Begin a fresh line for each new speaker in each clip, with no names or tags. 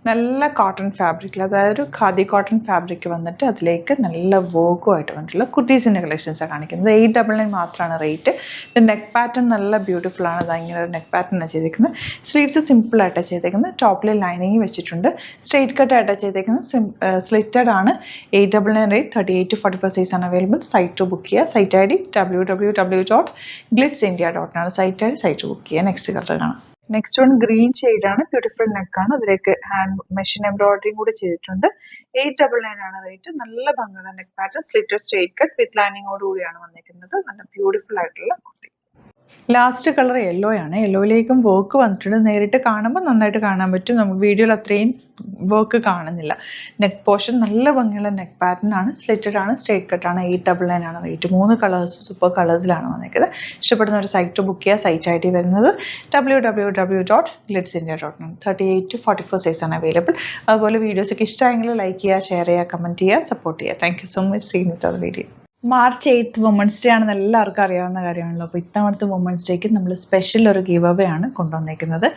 നല്ല കോട്ടൺ ഫാബ്രിക്കിൽ, അതായത് ഒരു ഖാദി കോട്ടൺ ഫാബ്രിക് വന്നിട്ട് അതിലേക്ക് നല്ല വർക്കുമായിട്ട് വന്നിട്ടുള്ള കുർത്തീസിൻ്റെ കളക്ഷൻസാണ് കാണിക്കുന്നത്. 899 മാത്രമാണ് റേറ്റ്. ഇത് നെക്ക് പാറ്റേൺ നല്ല ബ്യൂട്ടിഫുൾ ആണ്. അത് ഇങ്ങനെ ഒരു നെക്ക് പാറ്റേണാണ് ചെയ്തേക്കുന്നത്. സ്ലീവ്സ് സിമ്പിളായിട്ടാണ് ചെയ്തേക്കുന്നത്. ടോപ്പിൽ ലൈനിങ് വെച്ചിട്ടുണ്ട്. സ്ട്രെയിറ്റ് കട്ടായിട്ടാണ് ചെയ്തേക്കുന്നത്. സ്ലിറ്റഡ് ആണ്. 899 റേറ്റ്. 38 to 44 സൈസ് ആണ് അവൈലബിൾ. സൈറ്റ് ബുക്ക് ചെയ്യുക. സൈറ്റ് ഐ ഡി www.glitzindia.in ആണ് site I D. Site book ചെയ്യുക. നെക്സ്റ്റ് കളർ കാണാം. നെക്സ്റ്റ് വൺ ഗ്രീൻ ഷെയ്ഡാണ്. ബ്യൂട്ടിഫുൾ നെക്കാണ്. അതിലേക്ക് ഹാൻഡ് മെഷീൻ എംബ്രോയിഡറിയും കൂടി ചെയ്തിട്ടുണ്ട്. 899 ആണ് റേറ്റ്. നല്ല ഭംഗിയുള്ള neck pattern. Slitted straight cut with ലൈനിങ്ങോട് കൂടിയാണ് വന്നിരിക്കുന്നത്. നല്ല ബ്യൂട്ടിഫുൾ ആയിട്ടുള്ള കുർത്തി. ലാസ്റ്റ് കളർ യെല്ലോ ആണ്. യെല്ലോയിലേക്കും വർക്ക് വന്നിട്ടുണ്ട്. നേരിട്ട് കാണുമ്പോൾ നന്നായിട്ട് കാണാൻ പറ്റും. നമുക്ക് വീഡിയോയിൽ അത്രയും വർക്ക് കാണുന്നില്ല. നെക്ക് പോർഷൻ നല്ല ഭംഗിയുള്ള നെക്ക് പാറ്റേൺ ആണ്. സ്ലിറ്റഡ് ആണ്. സ്ട്രെയിറ്റ് കട്ടാണ്. 899 ആണ് റേറ്റ്. 3 കളേഴ്സ് സൂപ്പർ കളേഴ്സിലാണ് വന്നിരിക്കുന്നത്. ഇഷ്ടപ്പെടുന്ന ഒരു സൈറ്റ് ബുക്ക് ചെയ്യുക. സൈറ്റ് ഐ ഡി വരുന്നത് www.glitzindia.in. 38 to 44 സൈസ് ആണ് അവൈലബിൾ. അതുപോലെ വീഡിയോസൊക്കെ ഇഷ്ടമായെങ്കിൽ ലൈക്ക് ചെയ്യുക, ഷെയർ ചെയ്യുക, കമൻറ്റ് ചെയ്യുക, സപ്പോർട്ട് ചെയ്യുക. Thank you so much. Seen with അത് video. March 8th women's day ആണെന്ന് എല്ലാവർക്കും അറിയാവുന്ന കാര്യമാണല്ലോ. അപ്പോൾ ഇത്തവണത്തെ വുമൻസ് ഡേക്ക് നമ്മൾ സ്പെഷ്യൽ ഒരു ഗിവ് അവേ ആണ് കൊണ്ടുവന്നിരിക്കുന്നത്.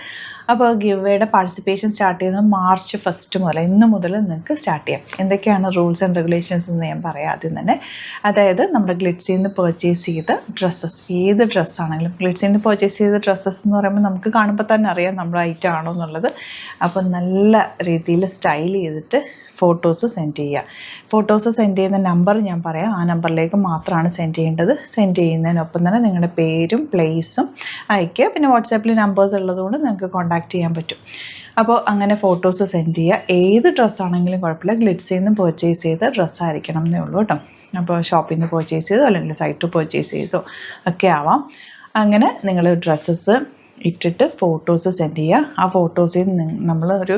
അപ്പോൾ ഗിവ് അവേയുടെ പാർട്ടിസിപ്പേഷൻ സ്റ്റാർട്ട് ചെയ്യുന്നത് March 1 മുതൽ. ഇന്ന് മുതൽ നിങ്ങൾക്ക് സ്റ്റാർട്ട് ചെയ്യാം. എന്തൊക്കെയാണ് റൂൾസ് ആൻഡ് റെഗുലേഷൻസ് എന്ന് ഞാൻ പറയാം ആദ്യം തന്നെ. അതായത് നമ്മുടെ ഗ്ലിറ്റ്സിൽ നിന്ന് പർച്ചേസ് ചെയ്ത ഡ്രസ്സസ്, ഏത് ഡ്രസ്സാണെങ്കിലും ഗ്ലിറ്റ്സിൽ നിന്ന് പർച്ചേസ് ചെയ്ത ഡ്രസ്സസ് എന്ന് പറയുമ്പോൾ നമുക്ക് കാണുമ്പോൾ തന്നെ അറിയാം നമ്മുടെ ഐറ്റം ആണോ എന്നുള്ളത്. അപ്പോൾ നല്ല രീതിയിൽ സ്റ്റൈൽ ചെയ്തിട്ട് ഫോട്ടോസ് സെൻഡ് ചെയ്യുക. ഫോട്ടോസ് സെൻഡ് ചെയ്യുന്ന നമ്പർ ഞാൻ പറയാം. ആ നമ്പറിലേക്ക് മാത്രമാണ് സെൻഡ് ചെയ്യേണ്ടത്. സെൻഡ് ചെയ്യുന്നതിനൊപ്പം തന്നെ നിങ്ങളുടെ പേരും പ്ലേസും അയയ്ക്കുക. പിന്നെ വാട്സാപ്പിൽ നമ്പേഴ്സ് ഉള്ളതുകൊണ്ട് നിങ്ങൾക്ക് കോൺടാക്റ്റ് ചെയ്യാൻ പറ്റും. അപ്പോൾ അങ്ങനെ ഫോട്ടോസ് സെൻഡ് ചെയ്യുക. ഏത് ഡ്രസ്സാണെങ്കിലും കുഴപ്പമില്ല. ഗ്ലിറ്റ്സിൽ നിന്ന് പർച്ചേസ് ചെയ്ത ഡ്രസ്സായിരിക്കണം എന്നേ ഉള്ളൂ കേട്ടോ. അപ്പോൾ ഷോപ്പിൽ നിന്ന് പർച്ചേസ് ചെയ്തോ അല്ലെങ്കിൽ സൈറ്റ് പർച്ചേസ് ചെയ്തോ ഒക്കെ ആവാം. അങ്ങനെ നിങ്ങൾ ഡ്രസ്സസ് ഇട്ടിട്ട് ഫോട്ടോസ് സെൻഡ് ചെയ്യുക. ആ ഫോട്ടോസിൽ നമ്മൾ ഒരു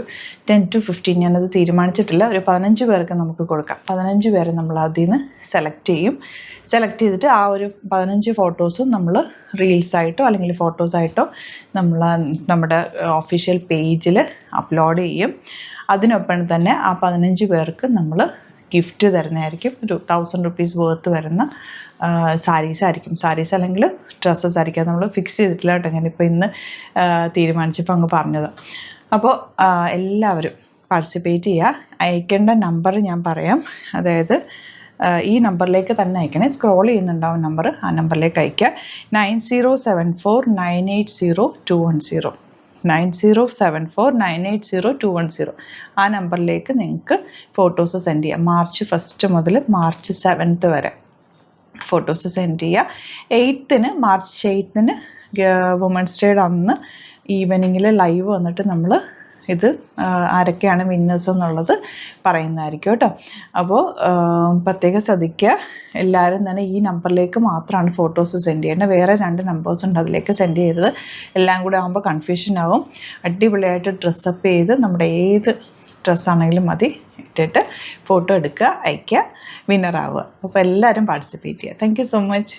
10 to 15, ഞാനത് തീരുമാനിച്ചിട്ടില്ല, ഒരു 15 പേർക്ക് നമുക്ക് കൊടുക്കാം. 15 പേരെ നമ്മൾ അതിൽ നിന്ന് സെലക്ട് ചെയ്യും. സെലക്ട് ചെയ്തിട്ട് ആ ഒരു 15 ഫോട്ടോസും നമ്മൾ റീൽസായിട്ടോ അല്ലെങ്കിൽ ഫോട്ടോസായിട്ടോ നമ്മൾ നമ്മുടെ ഒഫീഷ്യൽ പേജിൽ അപ്ലോഡ് ചെയ്യും. അതിനൊപ്പം തന്നെ ആ 15 പേർക്ക് നമ്മൾ ഗിഫ്റ്റ് തരുന്നതായിരിക്കും. ഒരു 1000 rupees വർത്ത് വരുന്ന സാരീസ് ആയിരിക്കും. സാരീസ് അല്ലെങ്കിൽ ഡ്രസ്സസ് ആയിരിക്കും. നമ്മൾ ഫിക്സ് ചെയ്തിട്ടില്ല കേട്ടോ. ഞാനിപ്പോൾ ഇന്ന് തീരുമാനിച്ചപ്പോൾ അങ്ങ് പറഞ്ഞത്. അപ്പോൾ എല്ലാവരും പാർട്ടിസിപ്പേറ്റ് ചെയ്യുക. അയക്കേണ്ട നമ്പർ ഞാൻ പറയാം. അതായത് ഈ നമ്പറിലേക്ക് തന്നെ അയക്കണേ. സ്ക്രോൾ ചെയ്യുന്നുണ്ടാവും നമ്പർ. ആ നമ്പറിലേക്ക് അയയ്ക്കുക. 9074980210. 9074980210. ആ നമ്പറിലേക്ക് നിങ്ങൾക്ക് ഫോട്ടോസ് സെൻഡ് ചെയ്യാം. March 1 മുതൽ March 7th വരെ ഫോട്ടോസ് സെൻഡ് ചെയ്യുക. March 8th വുമൻസ് ഡേയുടെ അന്ന് ഈവനിങ്ങിൽ ലൈവ് വന്നിട്ട് നമ്മൾ ഇത് ആരൊക്കെയാണ് വിന്നേഴ്സ് എന്നുള്ളത് പറയുന്നതായിരിക്കും കേട്ടോ. അപ്പോൾ പ്രത്യേകം ശ്രദ്ധിക്കുക. എല്ലാവരും തന്നെ ഈ നമ്പറിലേക്ക് മാത്രമാണ് ഫോട്ടോസ് സെൻഡ് ചെയ്യേണ്ടത്. വേറെ 2 നമ്പേഴ്സ് ഉണ്ട്, അതിലേക്ക് സെൻഡ് ചെയ്യരുത്. എല്ലാം കൂടെ ആകുമ്പോൾ കൺഫ്യൂഷൻ ആകും. അടിപൊളിയായിട്ട് ഡ്രസ്സപ്പ് ചെയ്ത് നമ്മുടെ ഏത് ഡ്രസ്സാണെങ്കിലും മതി ഇട്ടിട്ട് ഫോട്ടോ എടുക്കുക, അയയ്ക്കുക, വിന്നറാവുക. അപ്പോൾ എല്ലാവരും പാർട്ടിസിപ്പേറ്റ് ചെയ്യുക. Thank you so much.